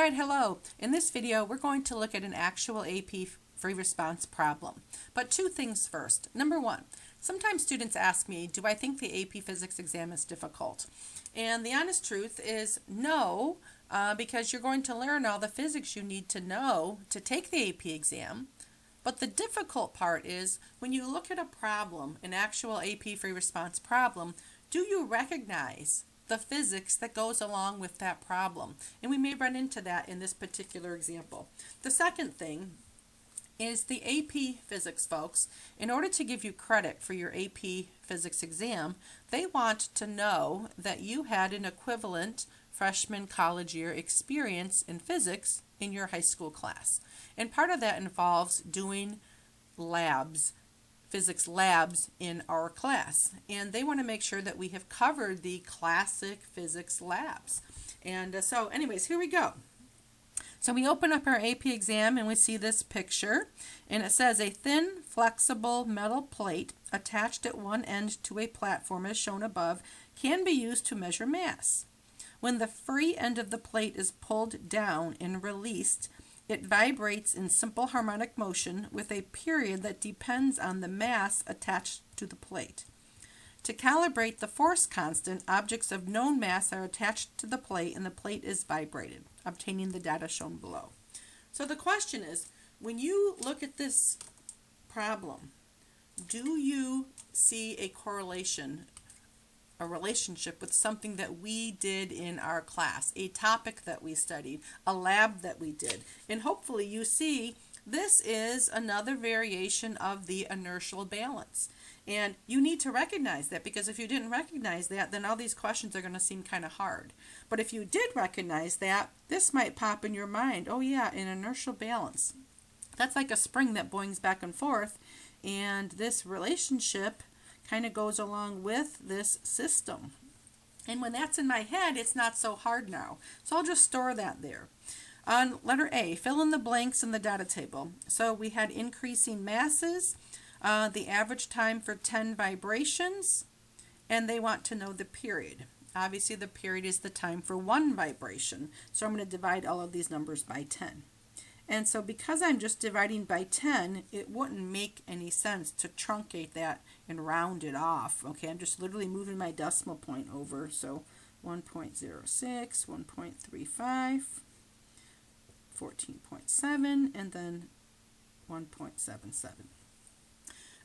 Alright, hello. In this video we're going to look at an actual AP free response problem. But two things first. Number one, sometimes students ask me, do I think the AP physics exam is difficult? And the honest truth is no, because you're going to learn all the physics you need to know to take the AP exam. But the difficult part is when you look at a problem, an actual AP free response problem, do you recognize the physics that goes along with that problem? And we may run into that in this particular example. The second thing is the AP physics folks, in order to give you credit for your AP physics exam, they want to know that you had an equivalent freshman college year experience in physics in your high school class. And part of that involves doing labs, physics labs in our class. And they want to make sure that we have covered the classic physics labs. And so anyways, here we go. So we open up our AP exam and we see this picture, and it says a thin, flexible metal plate attached at one end to a platform as shown above can be used to measure mass. When the free end of the plate is pulled down and released, it vibrates in simple harmonic motion with a period that depends on the mass attached to the plate. To calibrate the force constant, objects of known mass are attached to the plate and the plate is vibrated, obtaining the data shown below. So the question is, when you look at this problem, do you see a correlation, a relationship with something that we did in our class, a topic that we studied, a lab that we did? And hopefully you see this is another variation of the inertial balance. And you need to recognize that, because if you didn't recognize that, then all these questions are going to seem kind of hard. But if you did recognize that, this might pop in your mind. Oh yeah, an inertial balance. That's like a spring that boings back and forth, and this relationship kind of goes along with this system. And when that's in my head, it's not so hard now. So I'll just store that there. On letter A, fill in the blanks in the data table. So we had increasing masses, the average time for 10 vibrations, and they want to know the period. Obviously the period is the time for one vibration, so I'm going to divide all of these numbers by 10. And so because I'm just dividing by 10, it wouldn't make any sense to truncate that and round it off. Okay, I'm just literally moving my decimal point over, so 1.06, 1.35, 14.7, and then 1.77.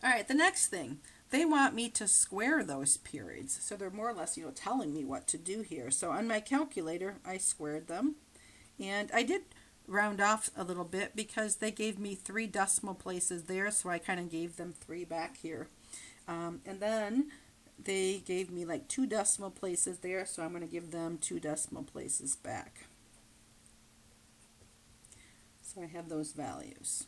All right, the next thing, they want me to square those periods. So they're more or less, telling me what to do here. So on my calculator, I squared them. And I did round off a little bit because they gave me 3 decimal places there, so I kind of gave them 3 back here. And then they gave me like 2 decimal places there, so I'm going to give them 2 decimal places back. So I have those values.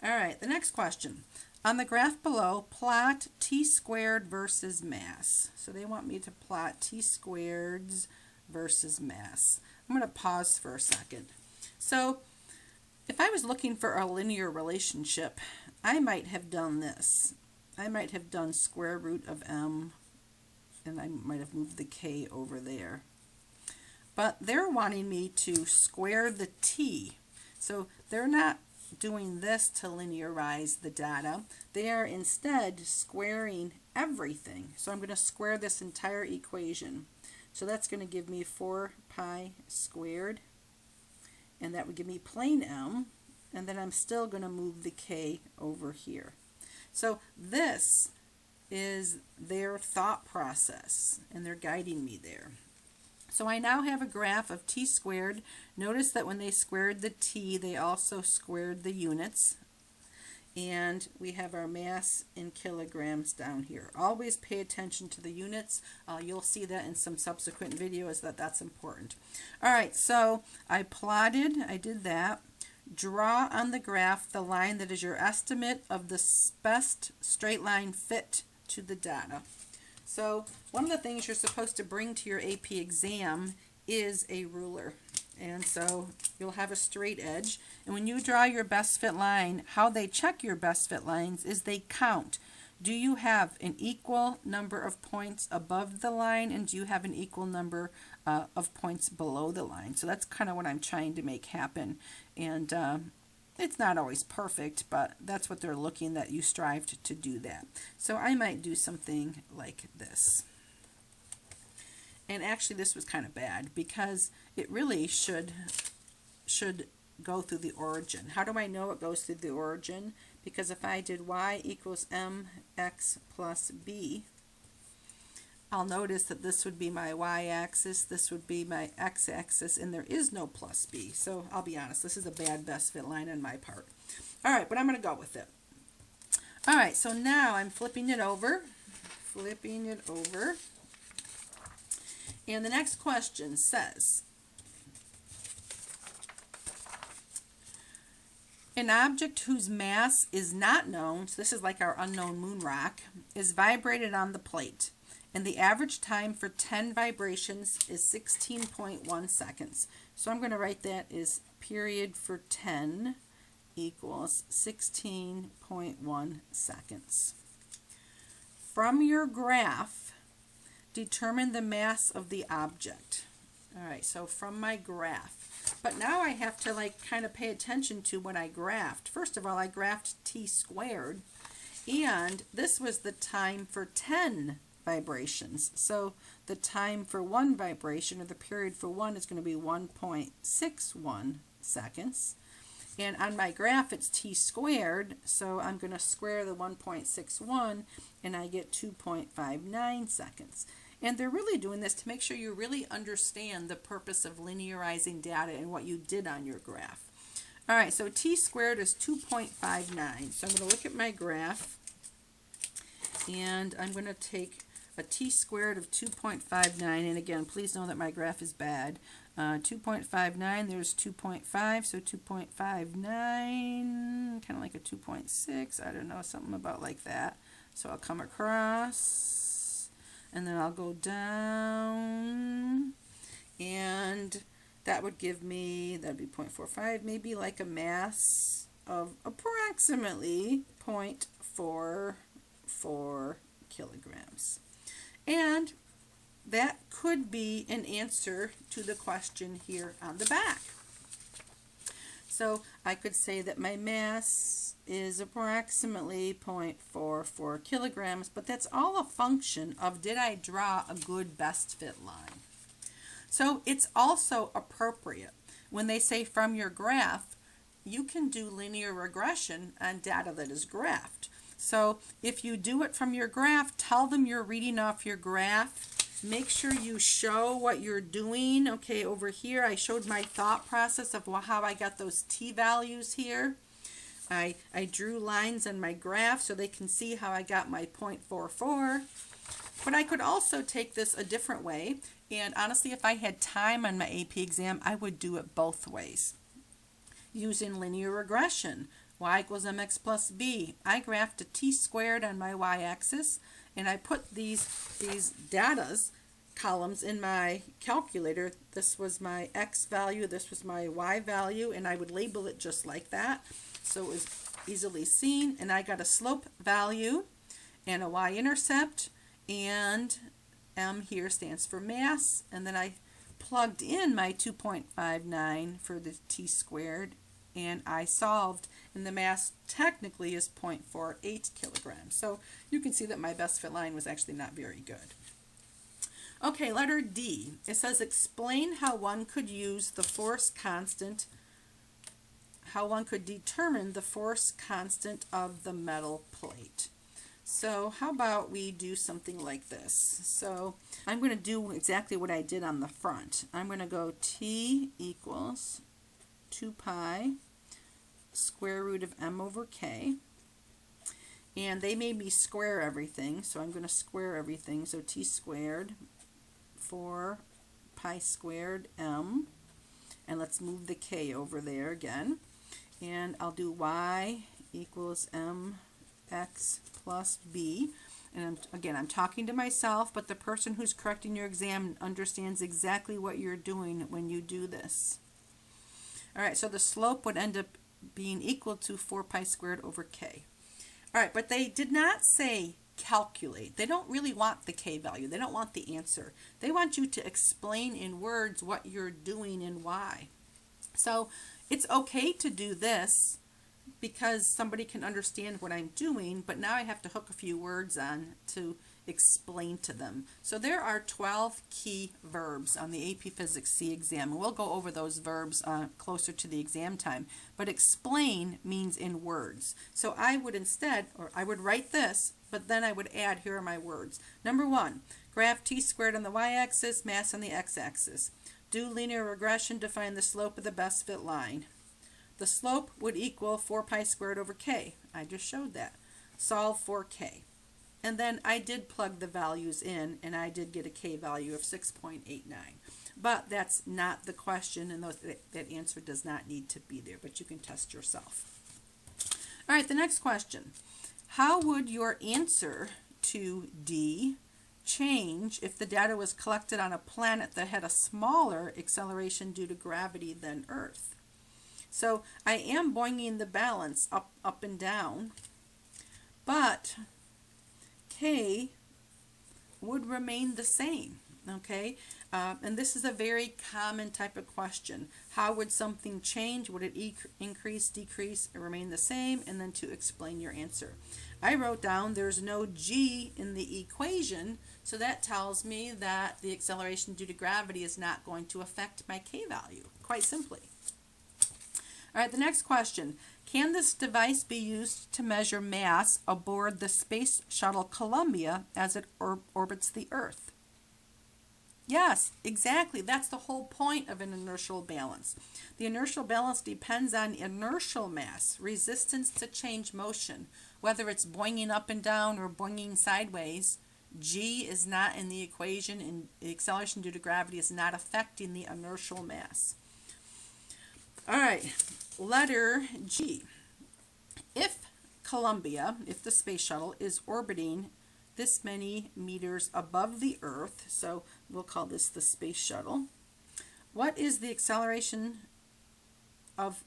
All right, the next question. On the graph below, plot t squared versus mass. So they want me to plot t squareds versus mass. I'm going to pause for a second. So if I was looking for a linear relationship, I might have done this. I might have done square root of m, and I might have moved the k over there. But they're wanting me to square the t. So they're not doing this to linearize the data. They are instead squaring everything. So I'm going to square this entire equation. So that's going to give me 4 pi squared, and that would give me plane m, and then I'm still going to move the k over here. So this is their thought process, and they're guiding me there. So I now have a graph of t squared. Notice that when they squared the t, they also squared the units. And we have our mass in kilograms down here. Always pay attention to the units. You'll see that in some subsequent videos that's important. All right, so I did that. Draw on the graph the line that is your estimate of the best straight line fit to the data. So one of the things you're supposed to bring to your AP exam is a ruler. And so you'll have a straight edge. And when you draw your best fit line, how they check your best fit lines is they count. do you have an equal number of points above the line, and do you have an equal number of points below the line? So that's kind of what I'm trying to make happen. And it's not always perfect, but that's what they're looking, that you strived to do that. So I might do something like this. And actually this was kind of bad because it really should go through the origin. How do I know it goes through the origin? Because if I did y equals mx plus b, I'll notice that this would be my y-axis, this would be my x-axis, and there is no plus b. So I'll be honest, this is a bad best fit line on my part. All right, but I'm going to go with it. All right, so now I'm flipping it over. And the next question says, an object whose mass is not known, so this is like our unknown moon rock, is vibrated on the plate, and the average time for 10 vibrations is 16.1 seconds. So I'm going to write that as period for 10 equals 16.1 seconds. From your graph, determine the mass of the object. All right, so from my graph. But now I have to like kind of pay attention to what I graphed. First of all, I graphed t squared, and this was the time for 10 vibrations. So the time for one vibration, or the period for one, is going to be 1.61 seconds. And on my graph it's t squared, so I'm going to square the 1.61 and I get 2.59 seconds. And they're really doing this to make sure you really understand the purpose of linearizing data and what you did on your graph. All right, so t squared is 2.59. So I'm going to look at my graph, and I'm going to take a t squared of 2.59, and again, please know that my graph is bad. 2.59, there's 2.5, so 2.59, kind of like a 2.6, I don't know, something about like that. So I'll come across, and then I'll go down, and that would give me, that'd be 0.45, maybe like a mass of approximately 0.44 kilograms. And that could be an answer to the question here on the back. So I could say that my mass is approximately 0.44 kilograms, but that's all a function of, did I draw a good best fit line? So it's also appropriate when they say from your graph, you can do linear regression on data that is graphed. So if you do it from your graph, tell them you're reading off your graph. Make sure you show what you're doing. Okay, over here I showed my thought process of how I got those t values here. I drew lines on my graph so they can see how I got my 0.44. But I could also take this a different way. And honestly, if I had time on my AP exam, I would do it both ways. Using linear regression, y equals mx plus b. I graphed a t squared on my y-axis, and I put these data's columns in my calculator. This was my x value, this was my y value, and I would label it just like that so it was easily seen. And I got a slope value and a y-intercept, and m here stands for mass, and then I plugged in my 2.59 for the t squared, and I solved, and the mass technically is 0.48 kilograms. So you can see that my best fit line was actually not very good. Okay, letter D. It says explain how one could use the force constant, how one could determine the force constant of the metal plate. So how about we do something like this? So I'm going to do exactly what I did on the front. I'm going to go T equals 2 pi square root of m over k. And they made me square everything, so I'm going to square everything. So T squared 4 pi squared m. And let's move the k over there again. And I'll do y equals mx plus b. And I'm talking to myself, but the person who's correcting your exam understands exactly what you're doing when you do this. All right, so the slope would end up being equal to 4 pi squared over k. All right, but they did not say calculate. They don't really want the K value. They don't want the answer. They want you to explain in words what you're doing and why. So it's okay to do this because somebody can understand what I'm doing, but now I have to hook a few words on to explain to them. So there are 12 key verbs on the AP Physics C exam, and we'll go over those verbs closer to the exam time. But explain means in words. So I would instead, or I would write this, but then I would add, here are my words. Number 1, graph t squared on the y-axis, mass on the x-axis. Do linear regression to find the slope of the best fit line. The slope would equal 4 pi squared over k. I just showed that. Solve for k. And then I did plug the values in, and I did get a k value of 6.89. But that's not the question, and that answer does not need to be there, but you can test yourself. All right, the next question. How would your answer to D change if the data was collected on a planet that had a smaller acceleration due to gravity than Earth? So I am boinging the balance up and down, but K would remain the same, okay? And this is a very common type of question. How would something change? Would it increase, decrease, or remain the same? And then to explain your answer. I wrote down there's no G in the equation, so that tells me that the acceleration due to gravity is not going to affect my K value, quite simply. All right, the next question. Can this device be used to measure mass aboard the Space Shuttle Columbia as it orbits the Earth? Yes, exactly. That's the whole point of an inertial balance. The inertial balance depends on inertial mass, resistance to change motion. Whether it's boinging up and down or boinging sideways, G is not in the equation, and the acceleration due to gravity is not affecting the inertial mass. All right, letter G. If Columbia, if the space shuttle is orbiting this many meters above the Earth, so we'll call this the space shuttle, what is the acceleration of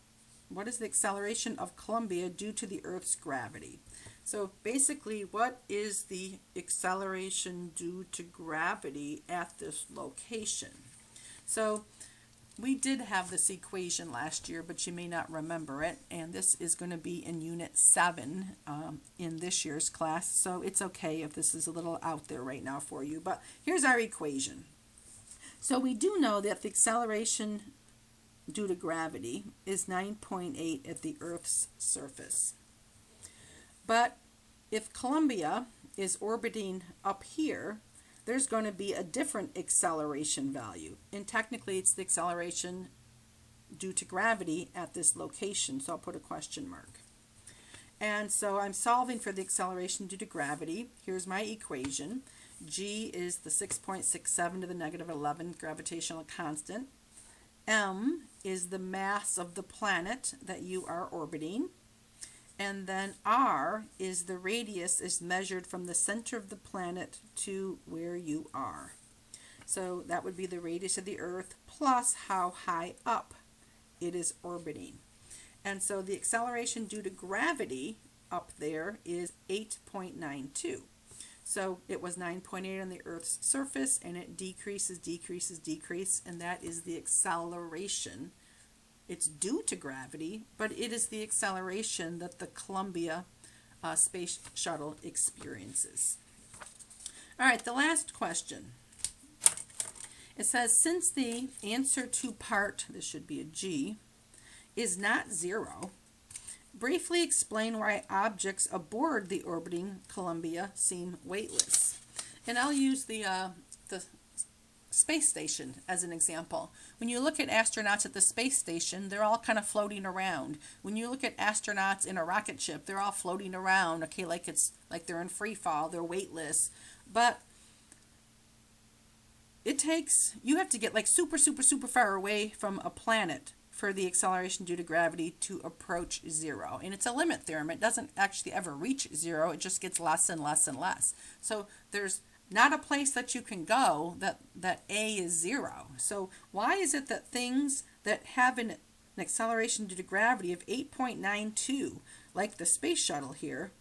Columbia due to the Earth's gravity? So basically, what is the acceleration due to gravity at this location? So we did have this equation last year, but you may not remember it, and this is going to be in Unit 7 in this year's class, so it's okay if this is a little out there right now for you, but here's our equation. So we do know that the acceleration due to gravity is 9.8 at the Earth's surface. But if Columbia is orbiting up here, there's going to be a different acceleration value. And technically, it's the acceleration due to gravity at this location, so I'll put a question mark. And so I'm solving for the acceleration due to gravity. Here's my equation. G is the 6.67 to the negative 11 gravitational constant. M is the mass of the planet that you are orbiting. And then R is the radius is measured from the center of the planet to where you are. So that would be the radius of the Earth plus how high up it is orbiting. And so the acceleration due to gravity up there is 8.92. So it was 9.8 on the Earth's surface, and it decreases, and that is the acceleration. It's due to gravity, but it is the acceleration that the Columbia Space Shuttle experiences. All right, the last question. It says, since the answer to part, this should be a G, is not 0, briefly explain why objects aboard the orbiting Columbia seem weightless. And I'll use the space station as an example. When you look at astronauts at the space station, they're all kind of floating around. When you look at astronauts in a rocket ship, they're all floating around, okay, like they're in free fall, they're weightless. But you have to get like super far away from a planet for the acceleration due to gravity to approach 0. And it's a limit theorem. It doesn't actually ever reach 0. It just gets less and less and less. So there's not a place that you can go that A is 0. So why is it that things that have an acceleration due to gravity of 8.92, like the space shuttle here,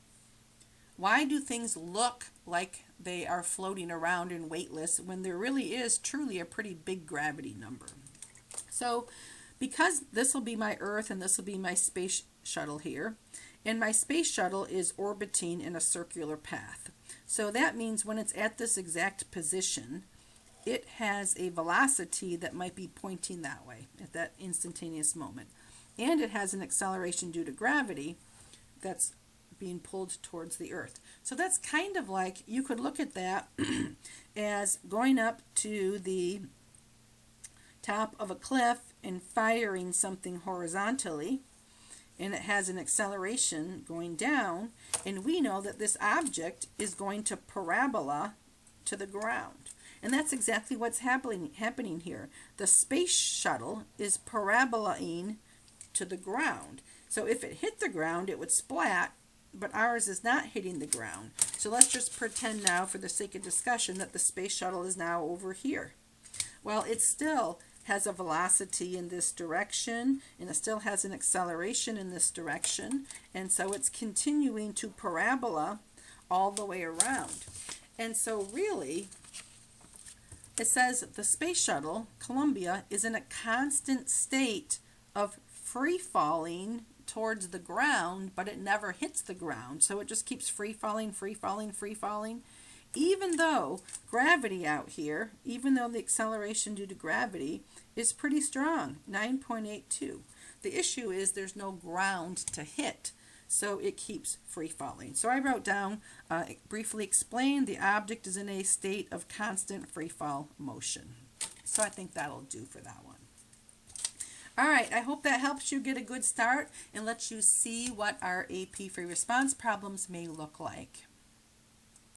Why do things look like they are floating around and weightless when there really is truly a pretty big gravity number? So because this will be my Earth and this will be my space shuttle here, and my space shuttle is orbiting in a circular path. So that means when it's at this exact position, it has a velocity that might be pointing that way at that instantaneous moment. And it has an acceleration due to gravity that's being pulled towards the Earth. So that's kind of like, you could look at that as going up to the top of a cliff and firing something horizontally, and it has an acceleration going down, and we know that this object is going to parabola to the ground. And that's exactly what's happening here. The space shuttle is parabolaing to the ground. So if it hit the ground, it would splat, but ours is not hitting the ground. So let's just pretend now, for the sake of discussion, that the space shuttle is now over here. Well, it still has a velocity in this direction, and it still has an acceleration in this direction, and so it's continuing to parabola all the way around. And so really, it says the space shuttle, Columbia, is in a constant state of free falling towards the ground, but it never hits the ground. So it just keeps free falling, free falling, free falling. Even though gravity out here, even though the acceleration due to gravity is pretty strong, 9.82. The issue is there's no ground to hit, so it keeps free falling. So I wrote down, briefly explain, the object is in a state of constant free fall motion. So I think that'll do for that one. All right, I hope that helps you get a good start and lets you see what our AP free response problems may look like.